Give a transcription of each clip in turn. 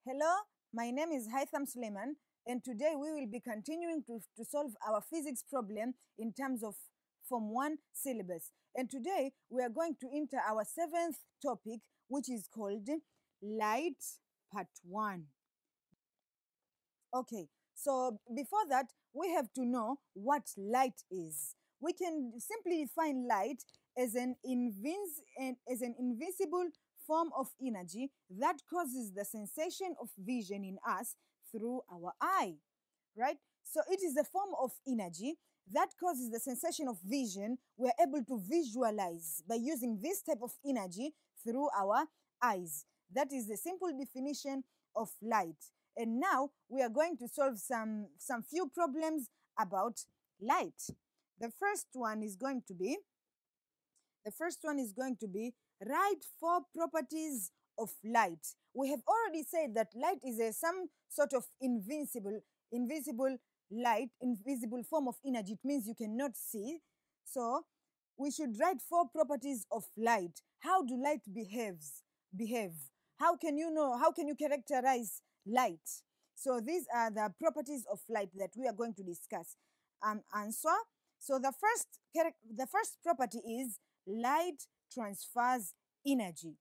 Hello, my name is Haitham Suleiman, and today we will be continuing to solve our physics problem in terms of Form 1 syllabus. And today we are going to enter our seventh topic, which is called Light Part 1. Okay, so before that, we have to know what light is. We can simply define light as as an invisible form of energy that causes the sensation of vision in us through our eye, right? So it is a form of energy that causes the sensation of vision. We're able to visualize by using this type of energy through our eyes. That is the simple definition of light. And now we are going to solve some few problems about light. The first one is going to be write four properties of light. We have already said that light is some sort of invisible light, invisible form of energy. It means you cannot see. So we should write four properties of light. How do light behave? How can you know? How can you characterize light? So these are the properties of light that we are going to discuss. Answer. So the first property is light transfers energy.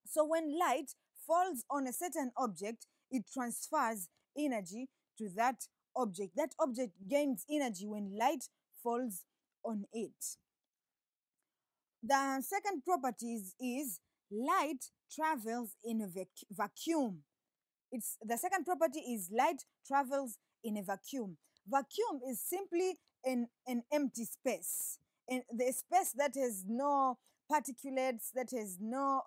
So when light falls on a certain object, it transfers energy to that object. That object gains energy when light falls on it. The second property is light travels in a vacuum. The second property is light travels in a vacuum. Vacuum is simply an empty space, and the space that has no particulates, that has no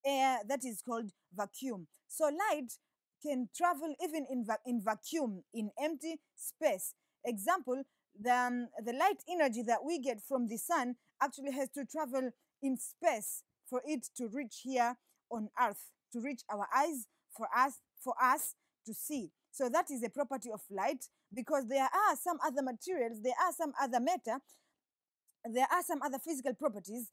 air, that is called vacuum. So light can travel even in vacuum, in empty space. Example, the light energy that we get from the sun actually has to travel in space for it to reach here on earth, to reach our eyes, for us to see. So that is a property of light, because there are some other materials, there are some other matter, there are some other physical properties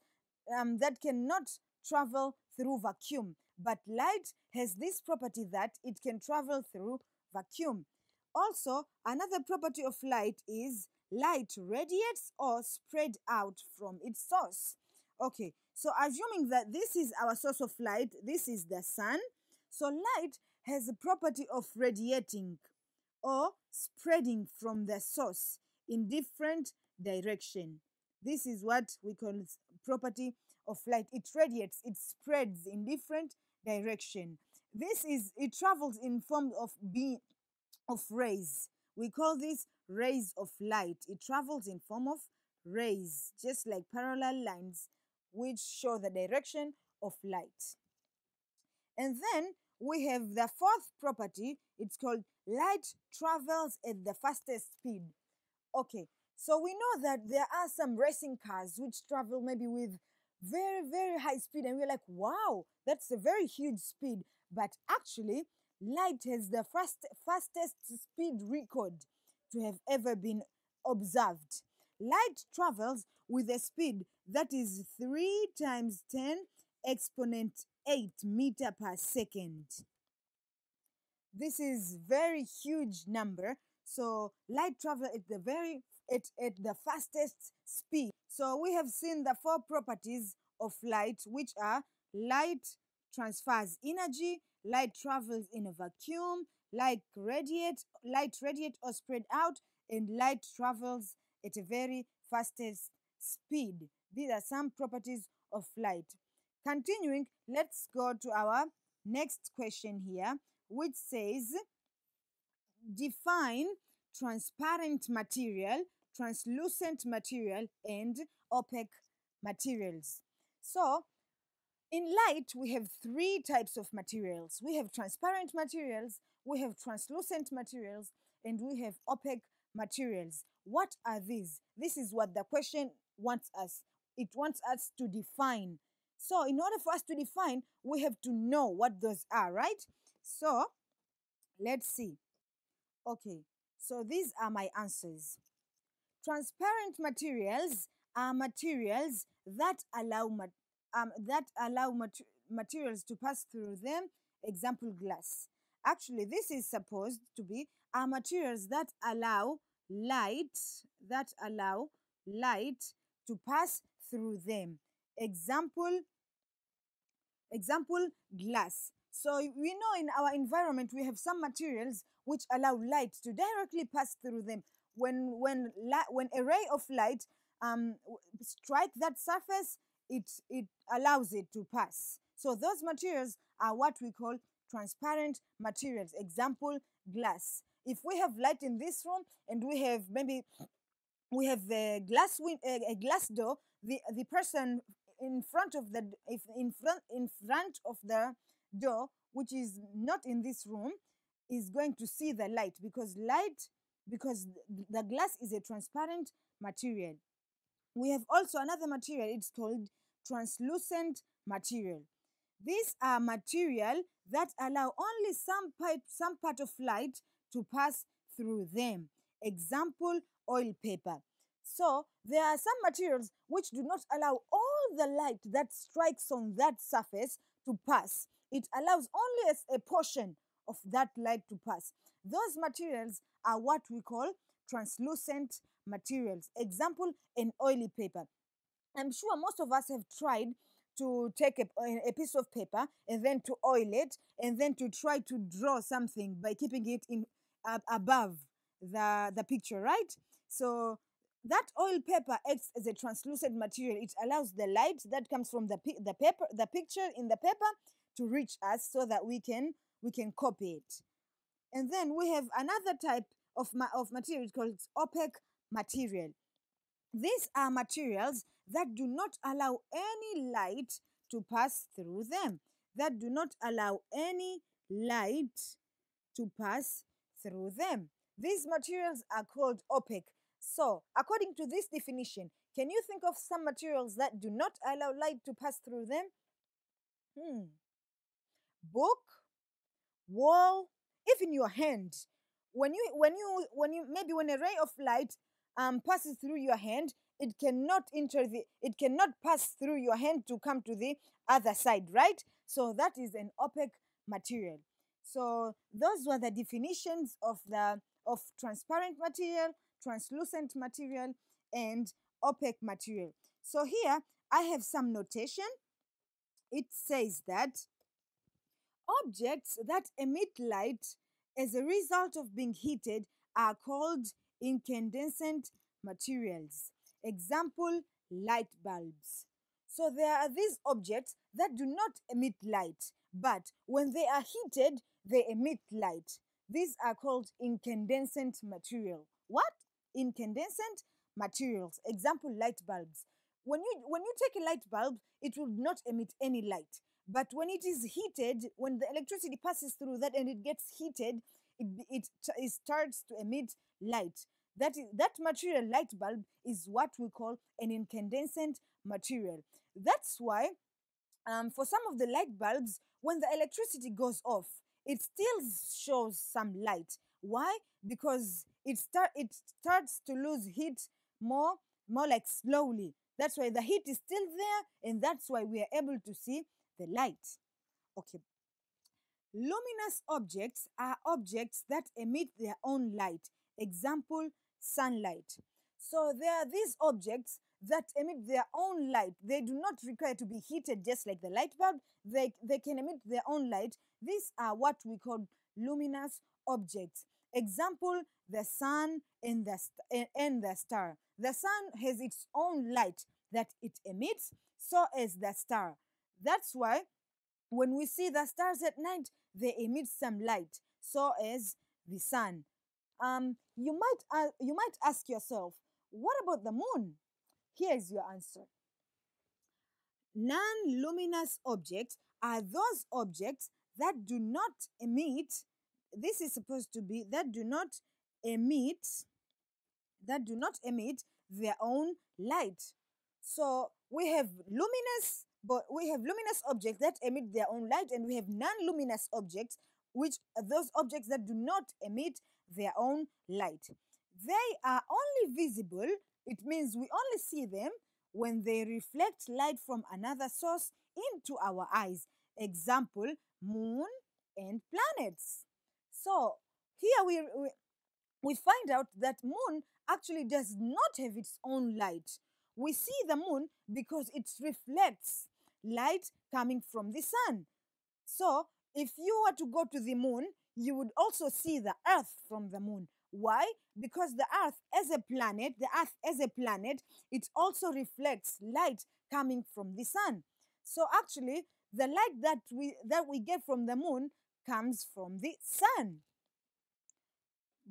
that cannot travel through vacuum. But light has this property that it can travel through vacuum. Also, another property of light is light radiates or spread out from its source. Okay, so assuming that this is our source of light, this is the sun. So light has a property of radiating or spreading from the source in different direction. This is what we call property of light. It radiates, it spreads in different direction. It travels in form of rays. We call this rays of light. It travels in form of rays, just like parallel lines which show the direction of light. And then we have the fourth property. It's called light travels at the fastest speed. Okay, so we know that there are some racing cars which travel maybe with very, very high speed, and we're like, wow, that's a very huge speed. But actually, light has the fastest speed record to have ever been observed. Light travels with a speed that is 3 times 10 exponent 8 meter per second. This is very huge number. So light travel at the fastest speed. So we have seen the four properties of light, which are light transfers energy, light travels in a vacuum, light radiate or spread out, and light travels at a very fastest speed. These are some properties of light. Continuing, let's go to our next question here, which says define transparent material, translucent material, and opaque materials. So, in light, we have three types of materials. We have transparent materials, we have translucent materials, and we have opaque materials. What are these? This is what the question wants us. It wants us to define. So, in order for us to define, we have to know what those are, right? So, let's see. Okay, so these are my answers. Transparent materials are materials that allow materials to pass through them. Example, glass. Actually, this is supposed to be are materials that allow light that allow light to pass through them. Example, example, glass. So we know in our environment we have some materials which allow light to directly pass through them. When a ray of light strike that surface, it allows it to pass. So those materials are what we call transparent materials. Example, glass. If we have light in this room and we have a glass door, the person in front of the if in front of the door, which is not in this room, is going to see the light, because the glass is a transparent material. We have also another material, it's called translucent material. These are material that allow only some part of light to pass through them. Example, oil paper. So there are some materials which do not allow all the light that strikes on that surface to pass. It allows only a portion of that light to pass. Those materials are what we call translucent materials. Example, an oily paper. I'm sure most of us have tried to take a piece of paper and then to oil it and then to try to draw something by keeping it in above the picture, right? So that oil paper acts as a translucent material. It allows the light that comes from the picture in the paper to reach us so that we can copy it. And then we have another type of material called opaque material. These are materials that do not allow any light to pass through them. That do not allow any light to pass through them. These materials are called opaque. So, according to this definition, can you think of some materials that do not allow light to pass through them? Book, wall, even your hand. When a ray of light passes through your hand, it cannot pass through your hand to come to the other side, right? So that is an opaque material. So those were the definitions of transparent material, translucent material, and opaque material. So here I have some notation. It says that objects that emit light as a result of being heated are called incandescent materials. Example, light bulbs. So there are these objects that do not emit light, but when they are heated, they emit light. These are called incandescent material. What? Incandescent materials. Example, light bulbs. When you take a light bulb, it will not emit any light. But when it is heated, when the electricity passes through that and it gets heated, it starts to emit light. That material, light bulb, is what we call an incandescent material. That's why for some of the light bulbs, when the electricity goes off, it still shows some light. Why? Because it starts to lose heat more like slowly. That's why the heat is still there, and that's why we are able to see the light. Okay. Luminous objects are objects that emit their own light. Example, sunlight. So there are these objects that emit their own light. They do not require to be heated just like the light bulb. They can emit their own light. These are what we call luminous objects. Example, the sun and the star. The sun has its own light that it emits, so as the star. That's why when we see the stars at night, they emit some light, so as the sun. You might ask yourself, what about the moon? Here is your answer. Non-luminous objects are those objects that do not emit. This is supposed to be that do not emit their own light. So we have luminous objects that emit their own light, and we have non-luminous objects, which are those objects that do not emit their own light. They are only visible, it means we only see them when they reflect light from another source into our eyes. Example, moon and planets. So here we find out that moon actually does not have its own light. We see the moon because it reflects light coming from the sun. So if you were to go to the moon, you would also see the earth from the moon. Why? Because the earth as a planet, it also reflects light coming from the sun. So actually, the light that we get from the moon comes from the sun.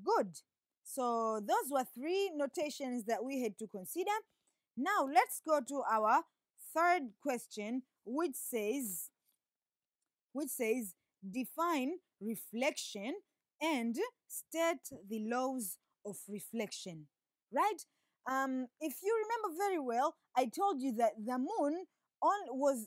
Good. So those were three notations that we had to consider. Now let's go to our third question, which says define reflection and state the laws of reflection. Right? If you remember very well, I told you that the moon was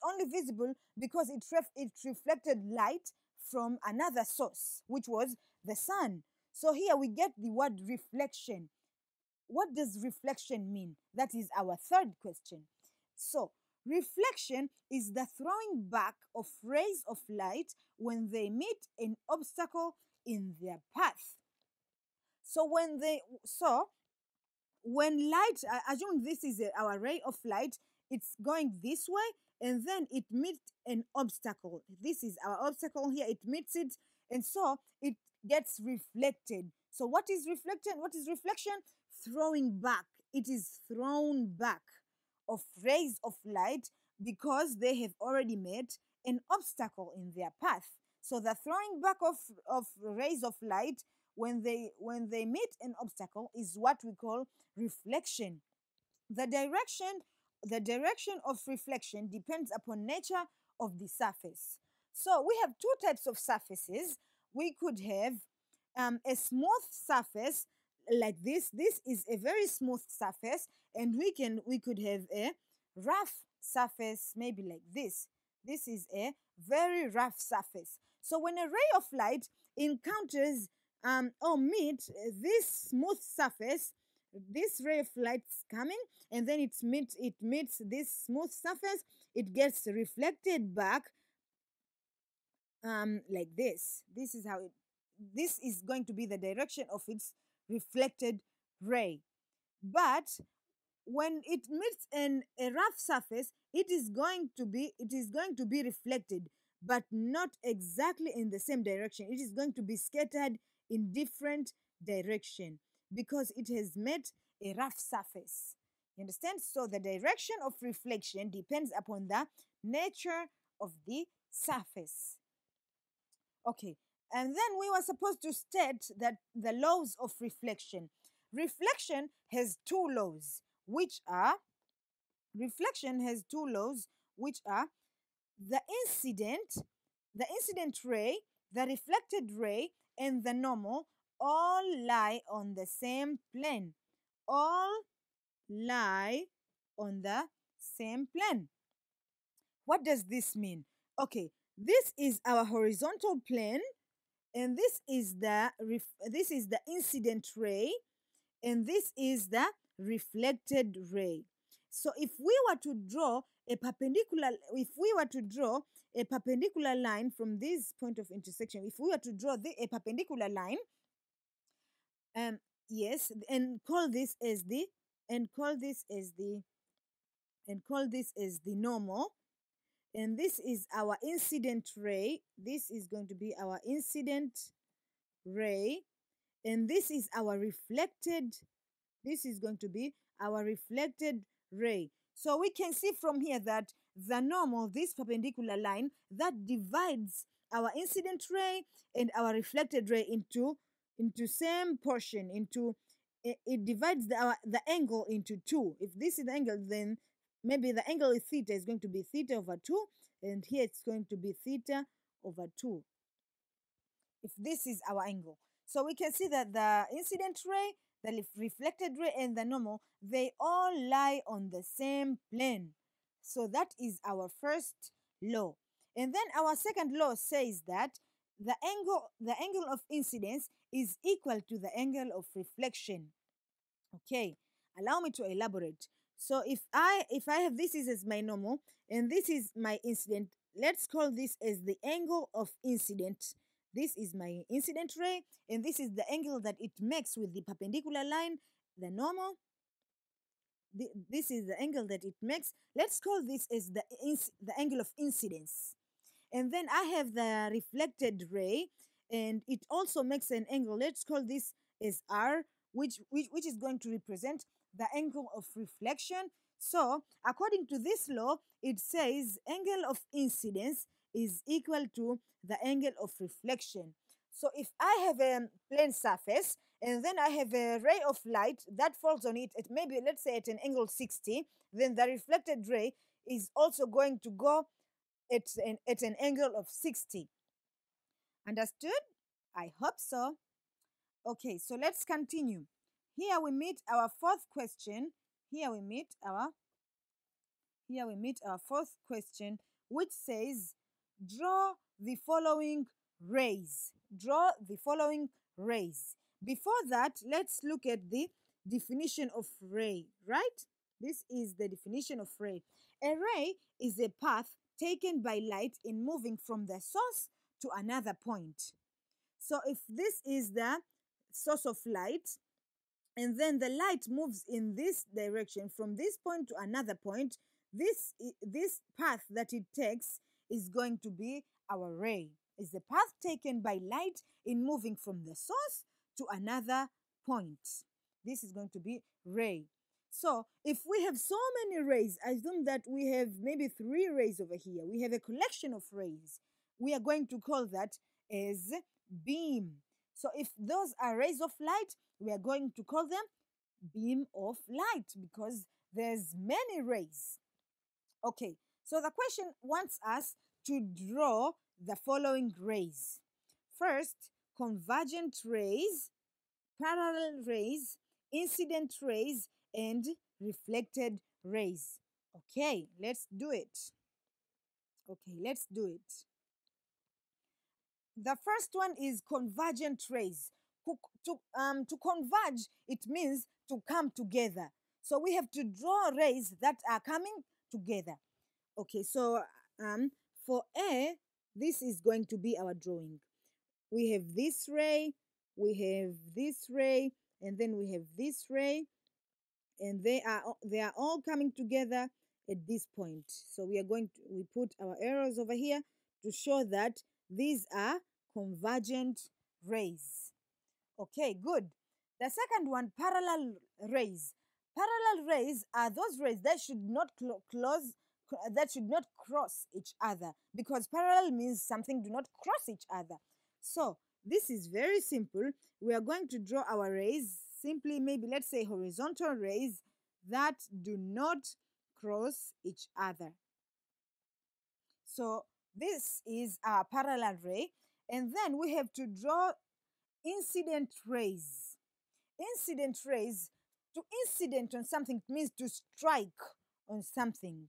only visible because it reflected light from another source, which was the sun. So here we get the word reflection. What does reflection mean? That is our third question. So, reflection is the throwing back of rays of light when they meet an obstacle in their path. So when light, assume this is our ray of light, it's going this way and then it meets an obstacle. This is our obstacle here, it meets it, and so it gets reflected. So what is reflected? What is reflection? Throwing back. It is thrown back of rays of light because they have already met an obstacle in their path. So the throwing back of rays of light when they meet an obstacle is what we call reflection. The direction of reflection depends upon nature of the surface. So we have two types of surfaces. We could have a smooth surface like this. This is a very smooth surface, and we could have a rough surface, maybe like this. This is a very rough surface. So when a ray of light encounters or meet this smooth surface, this ray of light is coming, and then it meets this smooth surface, it gets reflected back like this. This is going to be the direction of its reflected ray. But when it meets a rough surface, it is going to be reflected, but not exactly in the same direction. It is going to be scattered in different direction because it has met a rough surface. You understand? So the direction of reflection depends upon the nature of the surface. Okay, and then we were supposed to state that the laws of reflection. Reflection has two laws, which are the incident ray, the reflected ray, and the normal all lie on the same plane. All lie on the same plane. What does this mean? Okay, this is our horizontal plane, and this is the incident ray, and this is the reflected ray. So if we were to draw a perpendicular line from this point of intersection, if we were to draw a perpendicular line, yes, and call this as the normal, and this is our incident ray. This is going to be our incident ray, and this is going to be our reflected ray. So we can see from here that the normal, this perpendicular line, that divides our incident ray and our reflected ray into same portion. It divides the angle into two. If this is the angle, then maybe the angle is theta is going to be theta over 2, and here it's going to be theta over 2. If this is our angle. So we can see that the incident ray, the reflected ray, and the normal, they all lie on the same plane. So that is our first law. And then our second law says that the angle of incidence is equal to the angle of reflection. Okay, allow me to elaborate. So if I have this is as my normal and this is my incident, let's call this as the angle of incident. This is my incident ray, and this is the angle that it makes with the perpendicular line, the normal. This is the angle that it makes. Let's call this as the angle of incidence. And then I have the reflected ray, and it also makes an angle. Let's call this as R, which is going to represent the angle of reflection. So, according to this law, it says angle of incidence is equal to the angle of reflection. So, if I have a plane surface and then I have a ray of light that falls on it at maybe, let's say, at an angle 60, then the reflected ray is also going to go at an angle of 60. Understood? I hope so. Okay, so let's continue. Here we meet our fourth question. Here we meet our fourth question, which says, draw the following rays. Draw the following rays. Before that, let's look at the definition of ray, right? This is the definition of ray. A ray is a path taken by light in moving from the source to another point. So if this is the source of light, and then the light moves in this direction from this point to another point, this path that it takes is going to be our ray. Is the path taken by light in moving from the source to another point. This is going to be ray. So if we have so many rays, assume that we have maybe 3 rays over here. We have a collection of rays. We are going to call that as beam. So if those are rays of light, we are going to call them beam of light because there's many rays. Okay, so the question wants us to draw the following rays. First, convergent rays, parallel rays, incident rays, and reflected rays. Okay, let's do it. The first one is convergent rays. To converge, it means to come together. So we have to draw rays that are coming together. Okay, so for A, this is going to be our drawing. We have this ray, we have this ray, and then we have this ray, and they are all coming together at this point. So we put our arrows over here to show that these are convergent rays. Okay, good. The second one, parallel rays. Parallel rays are those rays that should not cross each other, because parallel means something do not cross each other. So this is very simple. We are going to draw our rays simply, maybe let's say horizontal rays that do not cross each other. So this is our parallel ray, and then we have to draw incident rays. Incident rays, to incident on something means to strike on something,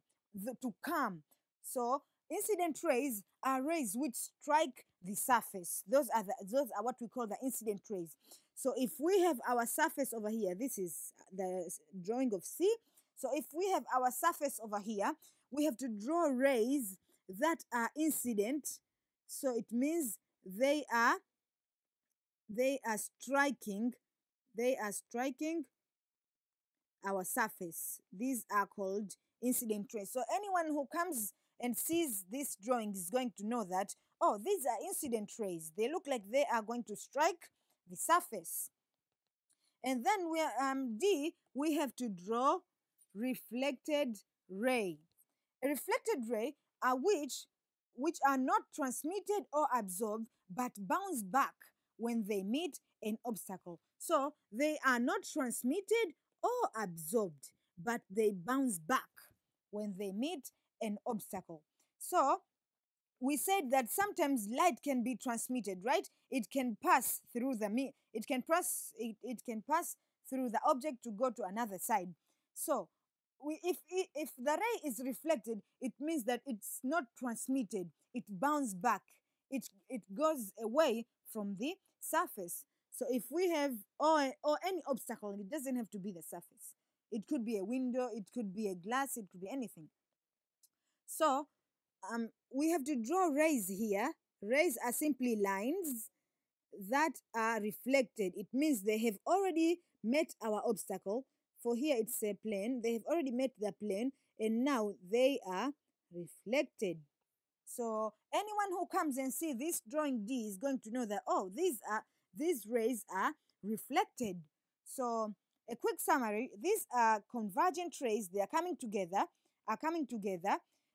to come. So incident rays are rays which strike the surface. Those are what we call the incident rays. So if we have our surface over here, this is the drawing of C. So if we have our surface over here, we have to draw rays that are incident. So it means they are striking our surface. These are called incident rays. So anyone who comes and sees this drawing is going to know that, oh, these are incident rays. They look like they are going to strike the surface. And then D, we have to draw reflected ray. A reflected ray are which are not transmitted or absorbed but bounce back when they meet an obstacle. So they are not transmitted or absorbed, but they bounce back when they meet an obstacle. So we said that sometimes light can be transmitted, right? It can pass through it can pass through the object to go to another side. So if the ray is reflected, it means that it's not transmitted. It bounces back. It goes away from the surface. So if we have or any obstacle, it doesn't have to be the surface. It could be a window, it could be a glass, it could be anything. So we have to draw rays here. Rays are simply lines that are reflected. It means they have already met our obstacle. For here it's a plane. They have already met the plane and now they are reflected. So anyone who comes and see this drawing D is going to know that, oh, these rays are reflected. So a quick summary, these are convergent rays. They are coming together.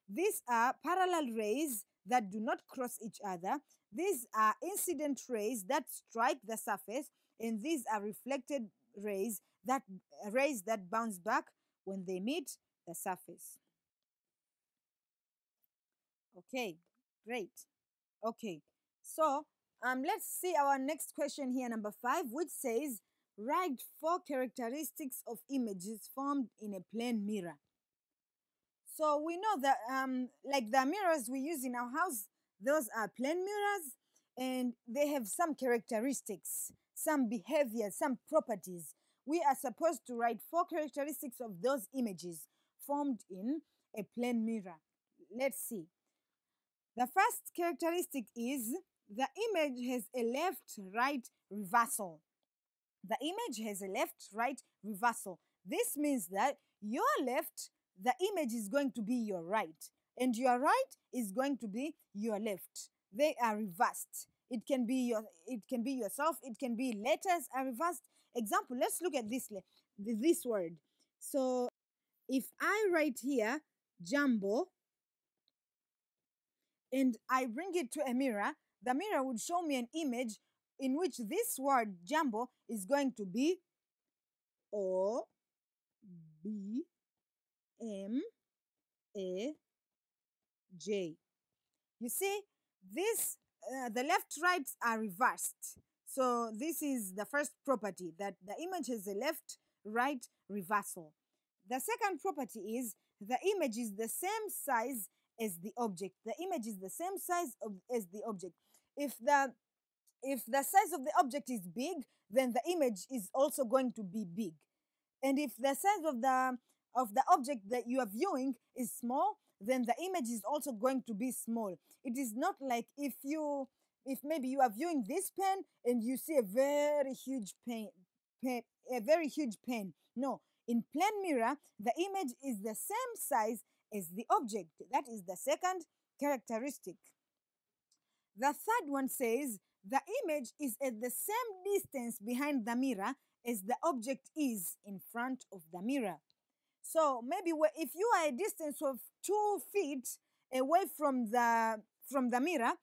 These are parallel rays that do not cross each other. These are incident rays that strike the surface, and these are reflected rays that bounce back when they meet the surface. Okay, great. Okay, so let's see our next question here, number 5, which says, write 4 characteristics of images formed in a plane mirror. So we know that like the mirrors we use in our house, those are plane mirrors, and they have some characteristics, some behavior, some properties. We are supposed to write 4 characteristics of those images formed in a plane mirror. Let's see. The first characteristic is the image has a left-right reversal. The image has a left-right reversal. This means that your left, the image is going to be your right, and your right is going to be your left. They are reversed. It can be yourself. It can be letters are reversed. Example, let's look at this word. So if I write here Jumbo and I bring it to a mirror, the mirror would show me an image in which this word Jumbo is going to be O B M A J. You see, this the left rights are reversed. So this is the first property, that the image has a left right reversal. The second property is the image is the same size as the object. The image is the same size as the object. If the size of the object is big, then the image is also going to be big. And if the size of the object that you are viewing is small, then the image is also going to be small. It is not like if maybe you are viewing this pen and you see a very huge pen. No, in plane mirror, the image is the same size as the object. That is the second characteristic. The third one says the image is at the same distance behind the mirror as the object is in front of the mirror. So maybe if you are a distance of 2 feet away from the mirror,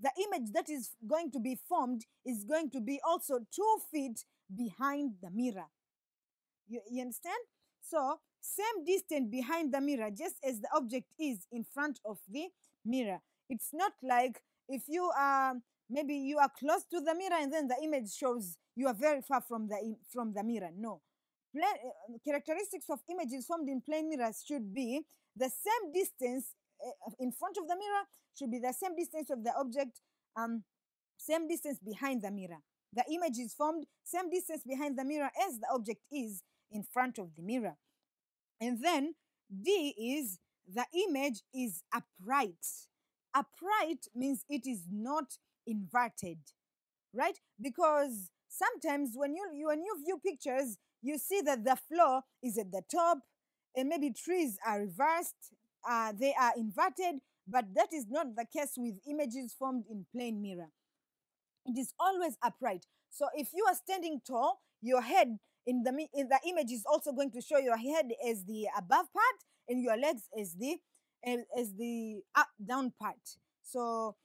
the image that is going to be formed is going to be also 2 feet behind the mirror. You understand? So same distance behind the mirror, just as the object is in front of the mirror. It's not like if you are maybe you are close to the mirror and then the image shows you are very far from the mirror. No. Characteristics of images formed in plane mirrors should be the same distance in front of the mirror, should be the same distance of the object, same distance behind the mirror. The image is formed same distance behind the mirror as the object is in front of the mirror. And then D is the image is upright. Upright means it is not inverted, right? Because sometimes when you view pictures, you see that the floor is at the top and maybe trees are reversed, they are inverted, but that is not the case with images formed in plane mirror. It is always upright. So if you are standing tall, your head in the image is also going to show your head as the above part and your legs as the up down part. So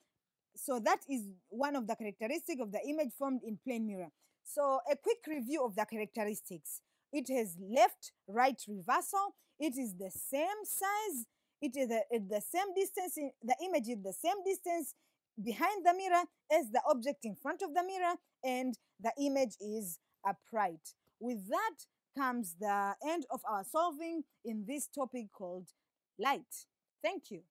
that is one of the characteristics of the image formed in plane mirror. So a quick review of the characteristics. It has left-right reversal. It is the same size. It is at the same distance. The image is the same distance behind the mirror as the object in front of the mirror, and the image is upright. With that comes the end of our solving in this topic called light. Thank you.